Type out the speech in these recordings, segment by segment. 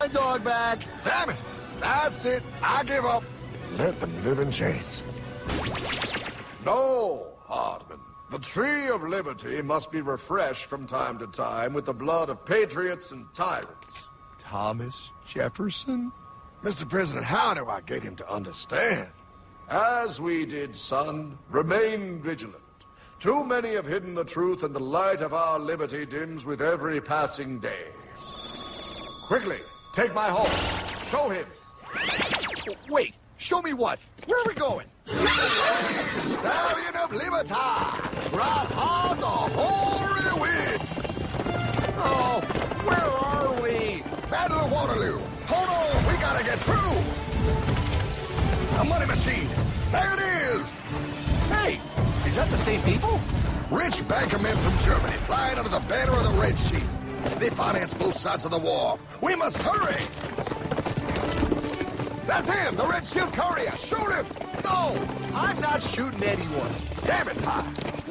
my dog back. Damn it! That's it. I give up. Let them live in chains. No, Hardman. The tree of liberty must be refreshed from time to time with the blood of patriots and tyrants. Thomas Jefferson? Mr. President, how do I get him to understand? As we did, son, remain vigilant. Too many have hidden the truth, and the light of our liberty dims with every passing day. Quickly, take my horse. Show him. Wait, show me what? Where are we going? Stallion of Liberty! Ride hard the hoary wind! Oh, where are we? Battle of Waterloo! Hold on, we gotta get through! A money machine! There it is! Hey, is that the same people? Rich banker men from Germany flying under the banner of the Red Shield. They finance both sides of the war. We must hurry! That's him, the Red Shield courier! Shoot him! No, I'm not shooting anyone. Damn it, Pie!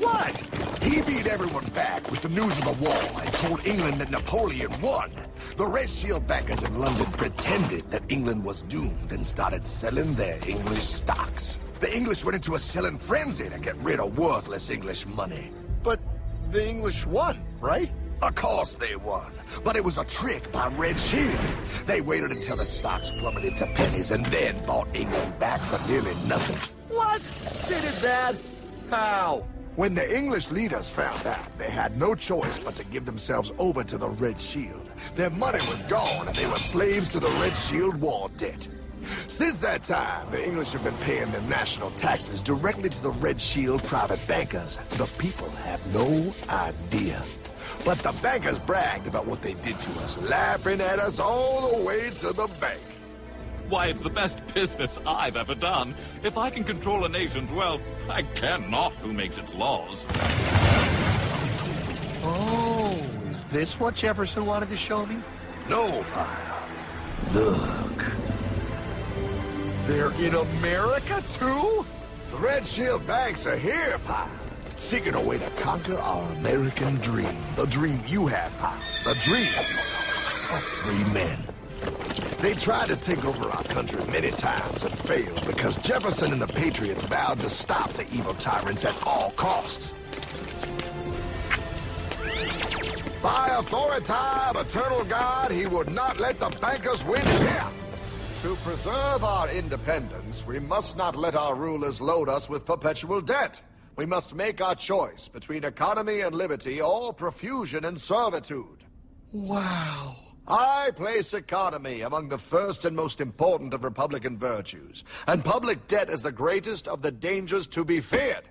What? He beat everyone back with the news of the war and told England that Napoleon won. The Red Shield bankers in London pretended that England was doomed and started selling their English stocks. The English went into a selling frenzy to get rid of worthless English money. But the English won, right? Of course they won, but it was a trick by Red Shield. They waited until the stocks plummeted to pennies and then bought England back for nearly nothing. What? They did that? How? When the English leaders found out, they had no choice but to give themselves over to the Red Shield. Their money was gone, and they were slaves to the Red Shield war debt. Since that time, the English have been paying their national taxes directly to the Red Shield private bankers. The people have no idea. But the bankers bragged about what they did to us, laughing at us all the way to the bank. Why, it's the best business I've ever done. If I can control a nation's wealth, I care not who makes its laws. Oh, is this what Jefferson wanted to show me? No, Pyle. Look. They're in America, too? The Red Shield banks are here, Pyle. Seeking a way to conquer our American dream. The dream you had, Pyle. The dream of free men. They tried to take over our country many times and failed because Jefferson and the Patriots vowed to stop the evil tyrants at all costs. By authority of eternal God, he would not let the bankers win here. To preserve our independence, we must not let our rulers load us with perpetual debt. We must make our choice between economy and liberty or profusion and servitude. Wow. I place economy among the first and most important of Republican virtues, and public debt is the greatest of the dangers to be feared.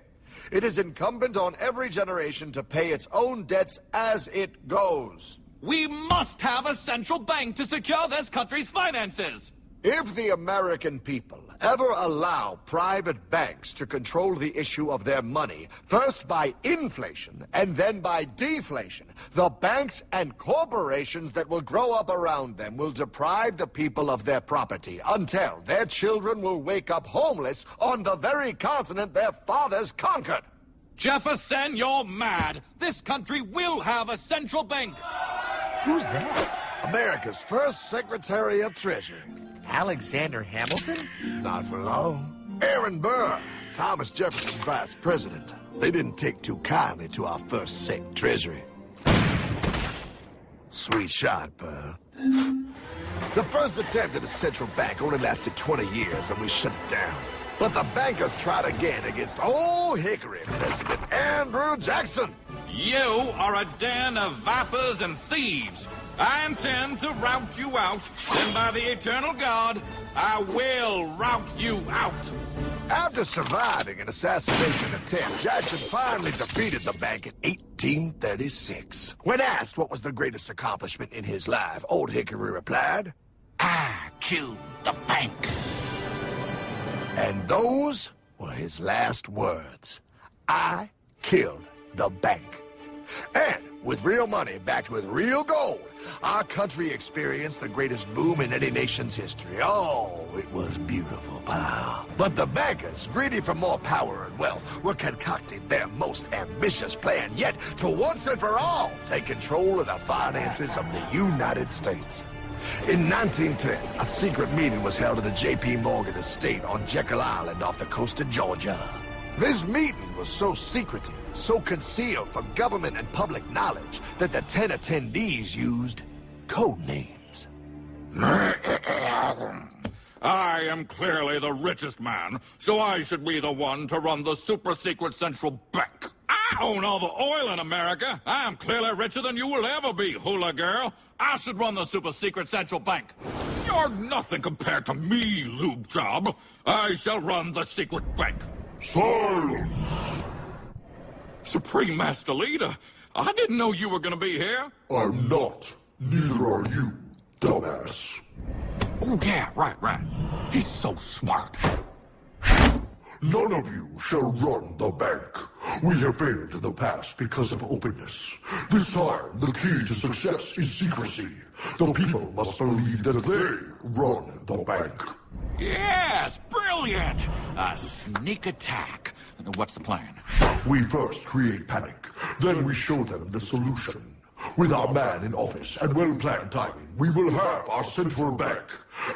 It is incumbent on every generation to pay its own debts as it goes. We must have a central bank to secure this country's finances. If the American people ever allow private banks to control the issue of their money, first by inflation and then by deflation, the banks and corporations that will grow up around them will deprive the people of their property until their children will wake up homeless on the very continent their fathers conquered. Jefferson, you're mad. This country will have a central bank. Who's that? America's first Secretary of Treasury. Alexander Hamilton? Not for long. Aaron Burr, Thomas Jefferson's vice president. They didn't take too kindly to our first sec treasury. Sweet shot, Burr. The first attempt at a central bank only lasted 20 years, and we shut it down. But the bankers tried again against Old Hickory President Andrew Jackson. You are a den of vipers and thieves. I intend to rout you out, and by the eternal God, I will rout you out. After surviving an assassination attempt, Jackson finally defeated the bank in 1836. When asked what was the greatest accomplishment in his life, Old Hickory replied, I killed the bank. And those were his last words. I killed the bank. And with real money backed with real gold, our country experienced the greatest boom in any nation's history. Oh, it was beautiful, pal. But the bankers, greedy for more power and wealth, were concocting their most ambitious plan yet to once and for all take control of the finances of the United States. In 1910, a secret meeting was held at a Jpmorgan estate on Jekyll Island off the coast of Georgia. This meeting was so secretive, so concealed from government and public knowledge, that the 10 attendees used code names. I am clearly the richest man, so I should be the one to run the super-secret central bank. I own all the oil in America. I am clearly richer than you will ever be, hula girl. I should run the super-secret central bank. You're nothing compared to me, lube job. I shall run the secret bank. Silence! Supreme Master Leader, I didn't know you were gonna be here. I'm not. Neither are you, dumbass. Oh, yeah, right. He's so smart. None of you shall run the bank. We have failed in the past because of openness. This time, the key to success is secrecy. The people must believe that they run the bank. Yes, brilliant! A sneak attack. What's the plan? We first create panic, then we show them the solution. With our man in office and well-planned timing, we will have our central bank.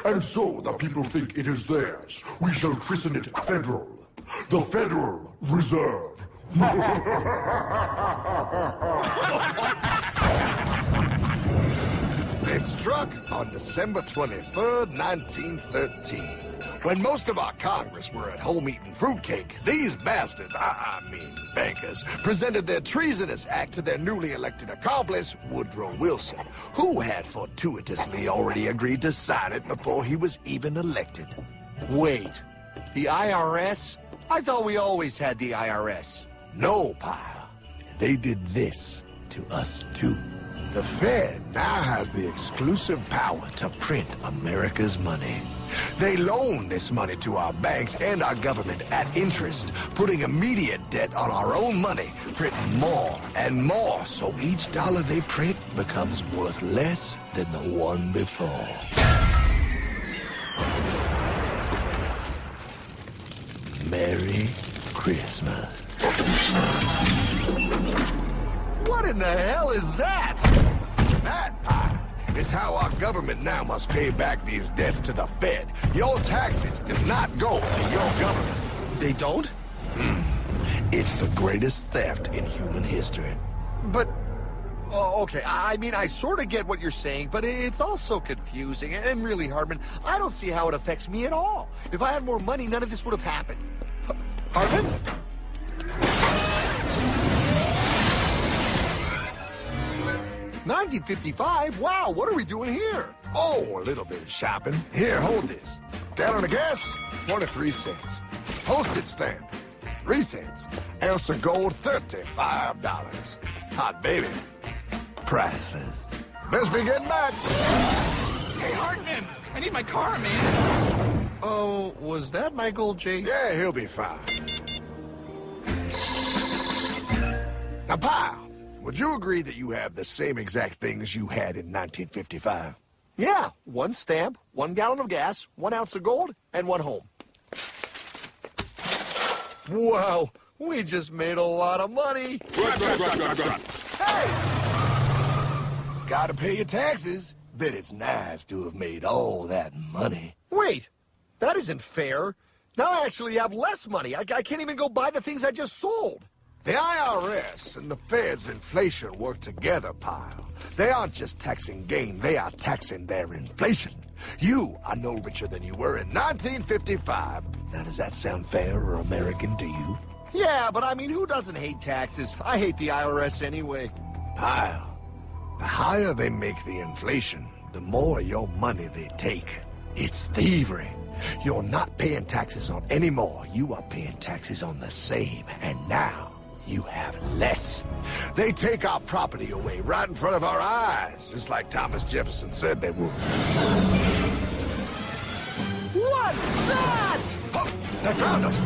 And so the people think it is theirs. We shall christen it Federal. The Federal Reserve. They struck on December 23rd, 1913. When most of our Congress were at home eating fruitcake, these bastards, I mean bankers, presented their treasonous act to their newly elected accomplice, Woodrow Wilson, who had fortuitously already agreed to sign it before he was even elected. Wait, the IRS? I thought we always had the IRS. No, pile. They did this to us too. The Fed now has the exclusive power to print America's money. They loan this money to our banks and our government at interest, putting immediate debt on our own money, printing more and more, so each dollar they print becomes worth less than the one before. Merry Christmas. What in the hell is that? That pile is how our government now must pay back these debts to the Fed. Your taxes do not go to your government. They don't? It's the greatest theft in human history. But, oh, okay, I mean, I sort of get what you're saying, but it's all so confusing. And really, Hardman, I don't see how it affects me at all. If I had more money, none of this would have happened. Hardman? 1955? Wow, what are we doing here? Oh, a little bit of shopping. Here, hold this. Gallon of gas, 23 cents. Postage stamp, 3 cents. Ounce of gold, $35. Hot baby, priceless. Best be getting back. Hey, Hardman, I need my car, man. Oh, was that Michael J? Yeah, he'll be fine. Now, pal, would you agree that you have the same exact things you had in 1955? Yeah, 1 stamp, 1 gallon of gas, 1 ounce of gold, and 1 home. Wow, we just made a lot of money. Hey! Gotta pay your taxes. Bet it's nice to have made all that money. Wait, that isn't fair. Now I actually have less money. I can't even go buy the things I just sold. The IRS and the Fed's inflation work together, pal. They aren't just taxing gain, they are taxing their inflation. You are no richer than you were in 1955. Now, does that sound fair or American to you? Yeah, but I mean, who doesn't hate taxes? I hate the IRS anyway. Pal, the higher they make the inflation, the more your money they take. It's thievery. You're not paying taxes on any more. You are paying taxes on the same. And now, you have less. They take our property away right in front of our eyes, just like Thomas Jefferson said they would. What's that? Oh, they found us.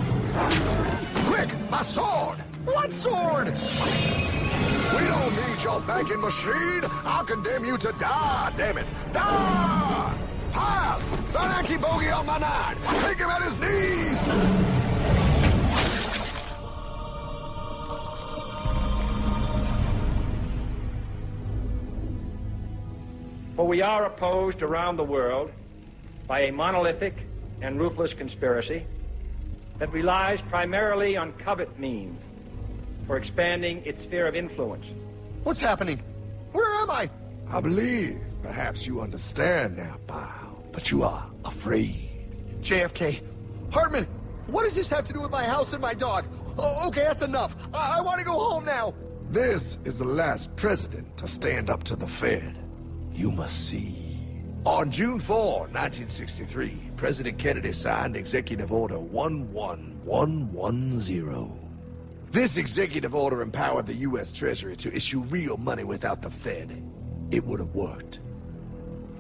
Quick, my sword. What sword? We don't need your banking machine. I'll condemn you to die, damn it. Die! Pile, the Yankee bogey on my 9. Take him at his knees. For we are opposed around the world by a monolithic and ruthless conspiracy that relies primarily on covert means for expanding its sphere of influence. What's happening? Where am I? I believe perhaps you understand now, pal, but you are afraid. JFK. Hartman, what does this have to do with my house and my dog? Oh, okay, that's enough. I want to go home now. This is the last president to stand up to the Fed. You must see. On June 4, 1963, President Kennedy signed Executive Order 11110. This executive order empowered the U.S. Treasury to issue real money without the Fed. It would have worked.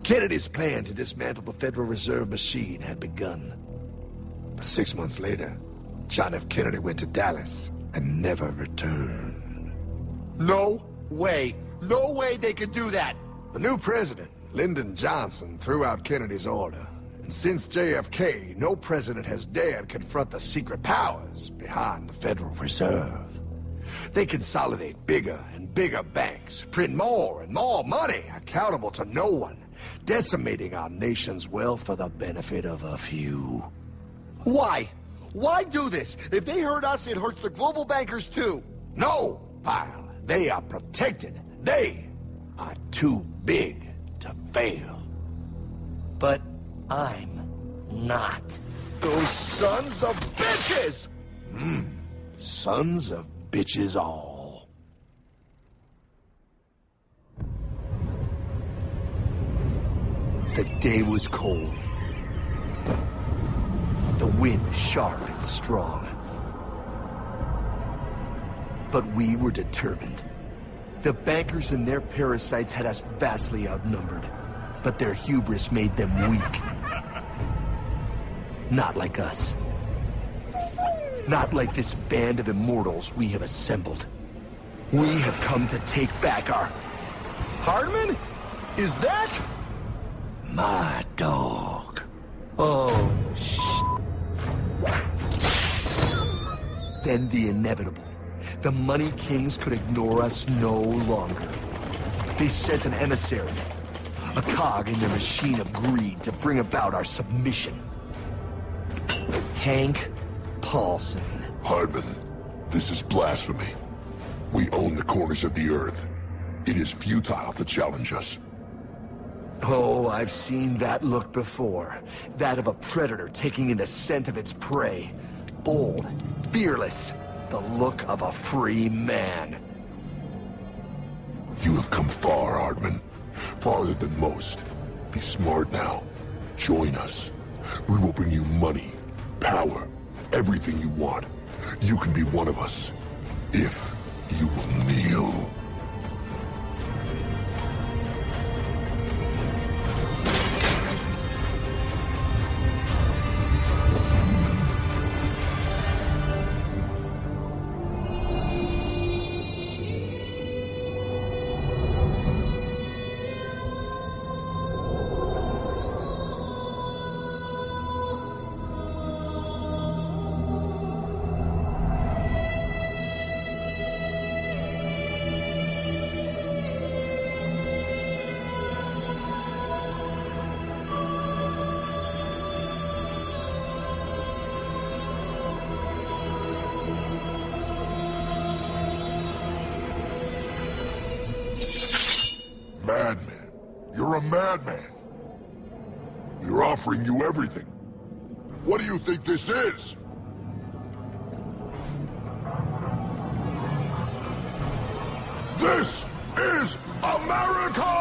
Kennedy's plan to dismantle the Federal Reserve machine had begun. But 6 months later, John F. Kennedy went to Dallas and never returned. No way. No way they could do that. The new president, Lyndon Johnson, threw out Kennedy's order. And since JFK, no president has dared confront the secret powers behind the Federal Reserve. They consolidate bigger and bigger banks, print more and more money, accountable to no one, decimating our nation's wealth for the benefit of a few. Why? Why do this? If they hurt us, it hurts the global bankers too. No, pal. They are protected. They are too big to fail. But I'm not. Those sons of bitches! Sons of bitches all. The day was cold. The wind sharp and strong. But we were determined. The bankers and their parasites had us vastly outnumbered, but their hubris made them weak. Not like us. Not like this band of immortals we have assembled. We have come to take back our... Hardman? Is that... My dog. Oh, Then the inevitable. The Money Kings could ignore us no longer. They sent an emissary, a cog in their machine of greed to bring about our submission. Hank Paulson. Hardman, this is blasphemy. We own the corners of the earth. It is futile to challenge us. Oh, I've seen that look before. That of a predator taking in the scent of its prey. Bold, fearless, the look of a free man. You have come far, Hardman. Farther than most. Be smart now. Join us. We will bring you money, power, everything you want. You can be one of us, if you will kneel. Madman. You're a madman. We're offering you everything. What do you think this is? This is America!